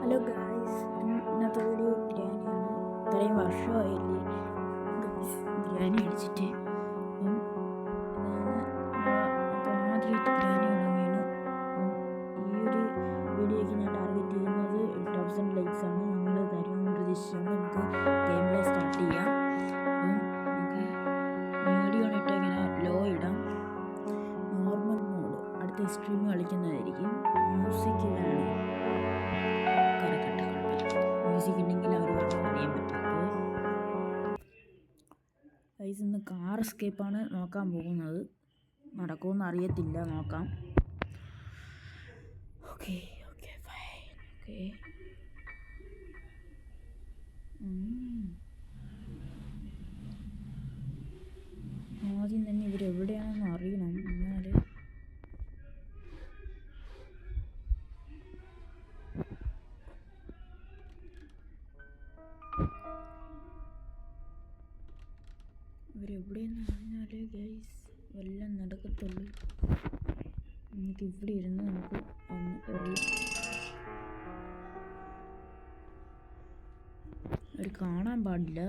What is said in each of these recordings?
Hello guys, ഇന്നത്തെ video ബിരിയാണിയാണ്. ഇത്രയും വർഷമായില്ലേ ഗായ്സ് ബിരിയാണി അടിച്ചിട്ട്. അപ്പം ആദ്യമായിട്ട് ബിരിയാണി തുടങ്ങിയാണ്. അപ്പം ഈ ഒരു വീഡിയോയ്ക്ക് ഞാൻ ടാർഗറ്റ് ചെയ്യുന്നത് 1000 ലൈക്സ് ആണ്. നിങ്ങൾ തരുമെന്ന് പ്രതീക്ഷിച്ചുകൊണ്ട് നമുക്ക് ഗെയിം പ്ലേ സ്റ്റാർട്ട് ചെയ്യാം. അപ്പം നമുക്ക് മീഡിയം ഇട്ട് ഇങ്ങനെ ലോ ഇടാം. നോർമൽ മോഡ് അടുത്ത എക്സ്ട്രീം കളിക്കുന്നതായിരിക്കും. മ്യൂസിക് വേണം, മ്യൂസിക് ഉണ്ടെങ്കിൽ അവർ അറിയാൻ പറ്റും. ഗൈസ്, ഇന്ന് കാർ എസ്കേപ്പാണ് നോക്കാൻ പോകുന്നത്. നടക്കുമെന്ന് അറിയത്തില്ല, നോക്കാം. Okay okay fine. ഓക്കെ, ആദ്യം തന്നെ ഇവരെവിടെയാണെന്ന് അറിയണം. എന്നാൽ ഇവരെവിടെയെന്ന് അറിഞ്ഞാലേ ഗൈസ് എല്ലാം നടക്കത്തുള്ളൂ. നമുക്ക് ഇവിടെ ഇരുന്ന് നമുക്ക് അവർ കാണാൻ പാടില്ല.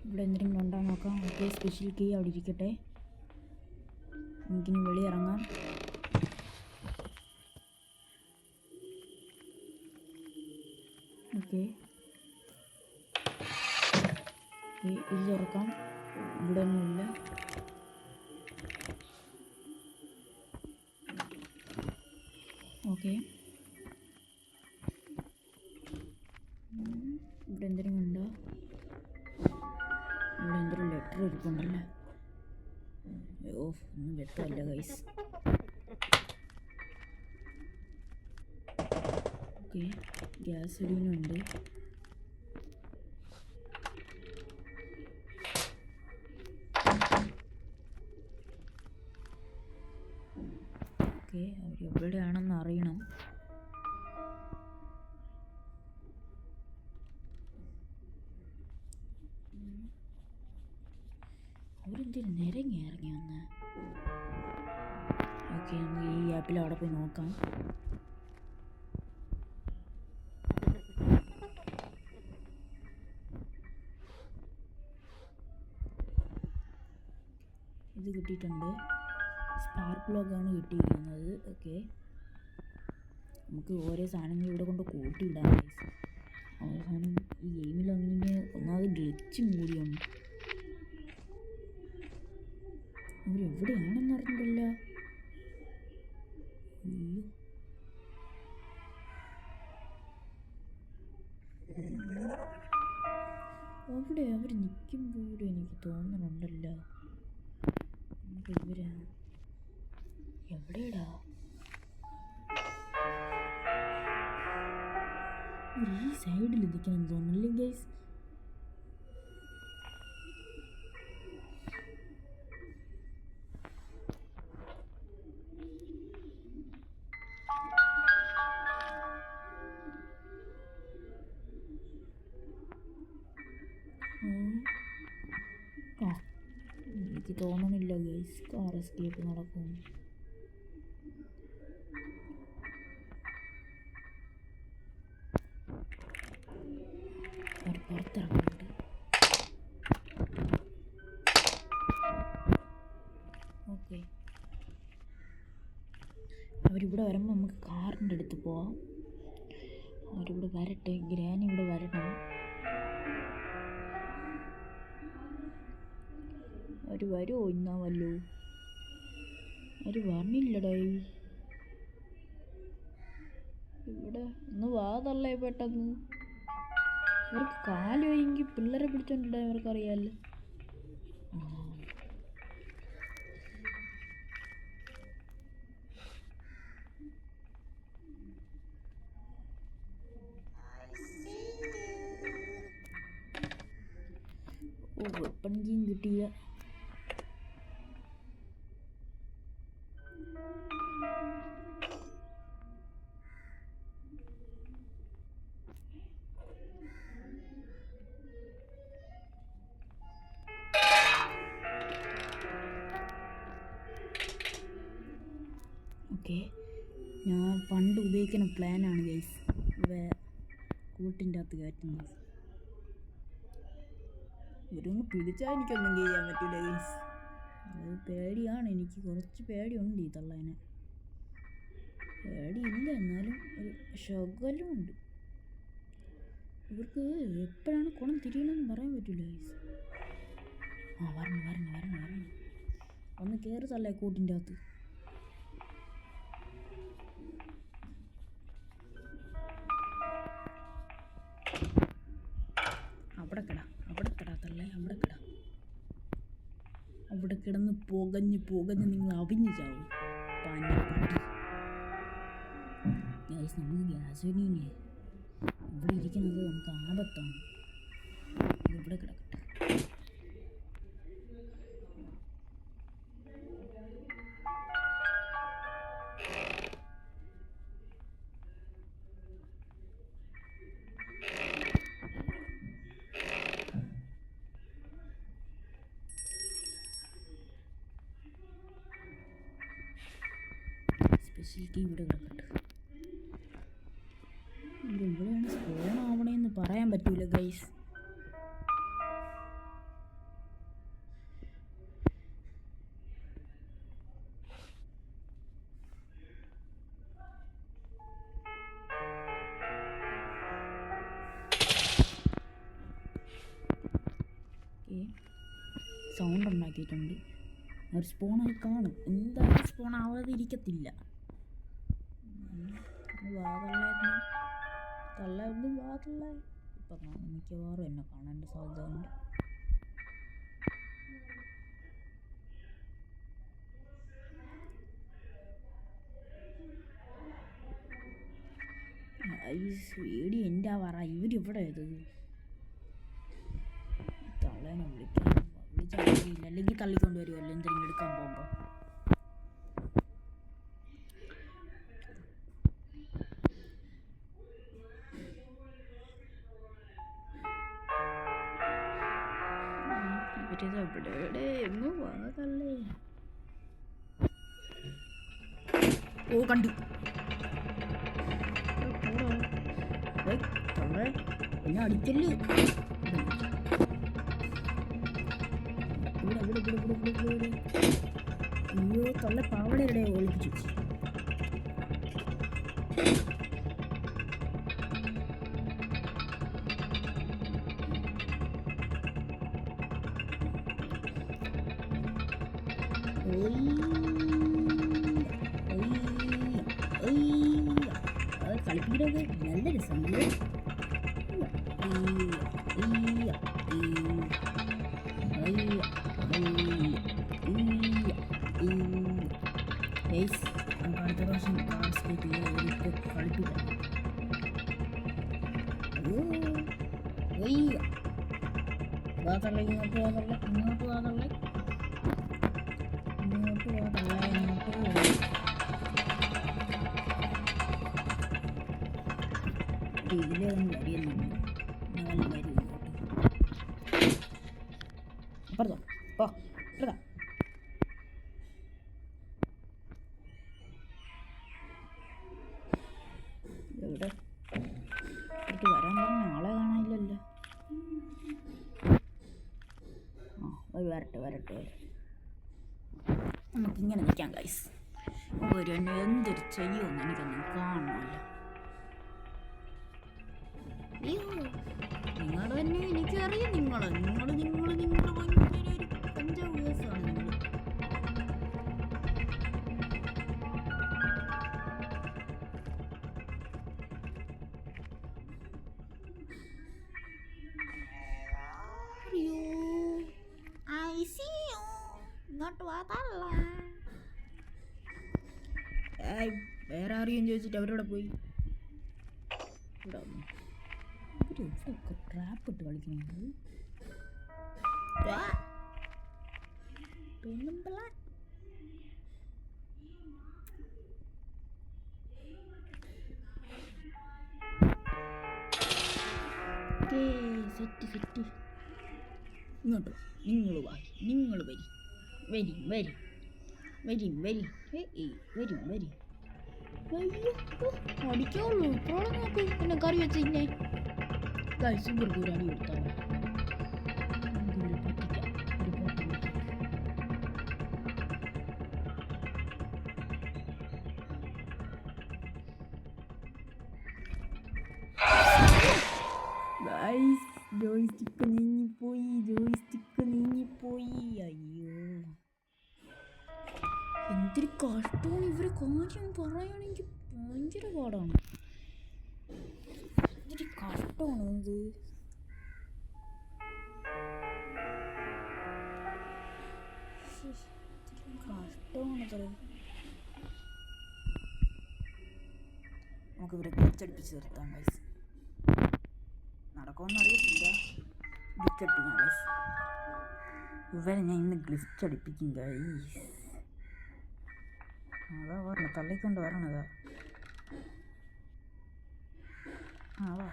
ഇവിടെ എന്തെങ്കിലും ഉണ്ടോ നോക്കാം. ഓക്കെ, സ്പെഷ്യൽ കീ അവിടെ ഇരിക്കട്ടെ. നമുക്കിനി വെളിയിറങ്ങാം. ഓക്കെ, ഇത് തുറക്കാം. ഇവിടെ ഒന്നുമില്ല. ഓക്കെ, ഇവിടെ എന്തെങ്കിലും ഉണ്ടോ? ഇവിടെ എന്തൊരു ലെറ്റർ ഇരിപ്പുണ്ടല്ലേ. ഒന്നും വ്യക്തമല്ല ഗൈസ്. ഓക്കെ, ഗ്യാസ് സിലിണ്ടറുണ്ട്. ഓക്കെ, അവരെവിടെയാണെന്ന് അറിയണം. അവരെന്തിനും നിരങ്ങി ഇറങ്ങി വന്ന്. ഓക്കെ, നമുക്ക് ഈ ആപ്പിൽ അവിടെ പോയി നോക്കാം. ഇത് കിട്ടിയിട്ടുണ്ട്. സ്പാർക്ക് പ്ലഗാണ് കിട്ടിയിരിക്കുന്നത്. ഓക്കെ, നമുക്ക് ഓരോ സാധനങ്ങൾ ഇവിടെ കൊണ്ട് കൂട്ടിയിടാം. അവസാനം ഈ ഗെയിമിലൊന്നിന് ഒന്നാമത് ഗ്ലിച്ചും കൂടിയാണ്. അവരെവിടെയാണെന്ന് അറിഞ്ഞിട്ടില്ല. അവിടെ അവർ നിൽക്കുമ്പോഴും എനിക്ക് തോന്നുന്നുണ്ടല്ലോ. നമുക്ക് ഇവരാ എവിടെയാടാ? ഈ സൈഡിൽ നിൽക്കണം തോന്നുന്നില്ലേ ഗൈസ്? എനിക്ക് തോന്നണില്ല ഗൈസ് കാർ എസ്കേപ്പ് നടക്കും. അവർ പുറത്തിറങ്ങുന്നുണ്ട്. ഓക്കെ, അവരിവിടെ വരുമ്പോൾ നമുക്ക് കാറിൻ്റെ അടുത്ത് പോവാം. അവരിവിടെ വരട്ടെ, ഗ്രാനി ഇവിടെ വരണം. അവർ വരുമോ ഇന്നാവല്ലോ? അവർ പറഞ്ഞില്ലടായി. ഇവിടെ ഒന്ന് വാതല്ലേ പെട്ടെന്ന്. ഇവർക്ക് കാല് വയ്യെങ്കിൽ പിള്ളേരെ പിടിച്ചോണ്ടിടാൻ ഇവർക്കറിയാമല്ലോ. ഓ വെപ്പൺ കീം കിട്ടിയില്ല. ഓക്കെ, ഞാൻ പണ്ട് ഉപയോഗിക്കുന്ന പ്ലാനാണ് ഗൈസ് കൂട്ടിൻ്റെ അകത്ത് കയറ്റുന്നത്. ഇവരൊന്ന് പിടിച്ചാൽ എനിക്കൊന്നും ചെയ്യാൻ പറ്റില്ല ഗൈസ്. അത് പേടിയാണ്, എനിക്ക് കുറച്ച് പേടിയുണ്ട് ഈ തള്ളേനെ. പേടിയില്ല എന്നാലും ഒരു ശകലമുണ്ട്. ഇവർക്ക് എപ്പോഴാണ് കുണം തിരിയണമെന്ന് പറയാൻ പറ്റില്ല ഗൈസ്. ആ വരണം. ഒന്ന് കയറി തള്ളേ കൂട്ടിൻ്റെ അകത്ത്. അവിടെ കിടന്ന് പുകഞ്ഞ് നിങ്ങൾ അവിഞ്ഞ് ചാവും. നമുക്ക് ഗ്യാസോലിനെ ഇവിടെ ഇരിക്കുന്നത് നമുക്ക് ആപത്താണ്. ഇവിടെ കിടക്കട്ടെ. സ്പെഷ്യലിറ്റി ഇവിടെ കിടക്കട്ടെ. ഇവിടെയാണ് സ്പോൺ ആവണേന്ന് പറയാൻ പറ്റൂല ഗൈസ്. സൗണ്ട് ഉണ്ടാക്കിയിട്ടുണ്ട്. ഒരു സ്പൂണായി കാണും, എന്തായാലും സ്പൂൺ ആവാതെ ഇരിക്കത്തില്ല. തള്ളയൊന്നും വാതള്ള ഇപ്പം മിക്കവാറും എന്നെ കാണേണ്ട സാധ്യതയുണ്ട്. വീടി എൻ്റെ ഇവരിവിടെ ഇത് തള്ളേനെ വിളിച്ചില്ല, അല്ലെങ്കിൽ തള്ളിക്കൊണ്ട് വരുമല്ലോ എന്തെങ്കിലും എടുക്കാൻ പോകുമ്പോൾ. ഇവിടെ എങ്ങും വാതല്ലേ. ഓ കണ്ടു. എന്നെ അടിക്കല്ലേ. അയ്യോ തൊള്ള പാവടയുടെ ഒളിപ്പിച്ചു. കളിപ്പിക്കുന്നതൊക്കെ നല്ല രസമുണ്ട്. അടുത്ത പ്രാവശ്യം കളിപ്പിക്കാം. ഇങ്ങോട്ട് വാതല്ലേ. ഇതിലൊന്നും വരിയൊന്നും അപ്പുറത്തോ പോ എടുക്കാം. എവിടെ എനിക്ക് വരാൻ പറഞ്ഞ ആളെ കാണാനില്ലല്ലോ. വരട്ടെ. നമുക്കിങ്ങനെ നിൽക്കാം ഗൈസ്. ഒരു എന്നെ എന്തൊരു ചെയ്യുമെന്ന് എനിക്കൊന്നും കാണണമല്ലോ. നിങ്ങളുടെ തന്നെ എനിക്കറിയാം. നിങ്ങൾ ഭയങ്കര ഒരു പഞ്ചാബ് കേസാണ് നിങ്ങൾ. ഇങ്ങോട്ട് വാതല്ല. വേറെ ആരെയും ചോദിച്ചിട്ട് അവരോടെ പോയി. ഇവിടെ ട്രാപ്പ് ഇട്ട് കളിക്കുന്നത്. പെണ്ണുമ്പള സെറ്റ് സെറ്റ്. ഇങ്ങോട്ട് നിങ്ങൾ വായി, നിങ്ങൾ വരി വരി വരി വരും വരി വരും വരി. അടിക്കാവുള്ളൂ ഇപ്പോഴും നോക്ക്. പിന്നെ കറി വെച്ച് ഇന്നെ ഇവർക്ക് ഒരു അടി കൊടുത്താൽ പറ്റിക്കാം. ഒരു പോട്ടി ജോയിസ്റ്റിക്ക് നീങ്ങിപ്പോയി. അയ്യോ എന്തൊരു കഷ്ടമാണ്. ഇവരെ കാര്യം പറയുകയാണെങ്കിൽ ഭയങ്കര പാടാണ്. എന്തൊരു കഷ്ടമാണ് ഇത്. കഷ്ടമാണ്. നമുക്ക് ഇവരെ ഗ്ലിച്ചടിപ്പിച്ച് നിർത്താം ഗൈസ്. നടക്കുമെന്ന് അറിയത്തില്ല. ഗ്ലിച്ചടിപ്പിക്കാം ഗൈസ്. ഇവരെ ഞാൻ ഇന്ന് ഗ്ലിച്ചടിപ്പിക്കും ഗൈസ്. അതാ പറഞ്ഞ തള്ളിക്കൊണ്ട് വരണതാ. വാ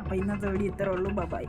അപ്പോൾ ഇന്നത്തെ വീഡിയോ ഇത്രേ ഉള്ളൂ. ബൈ.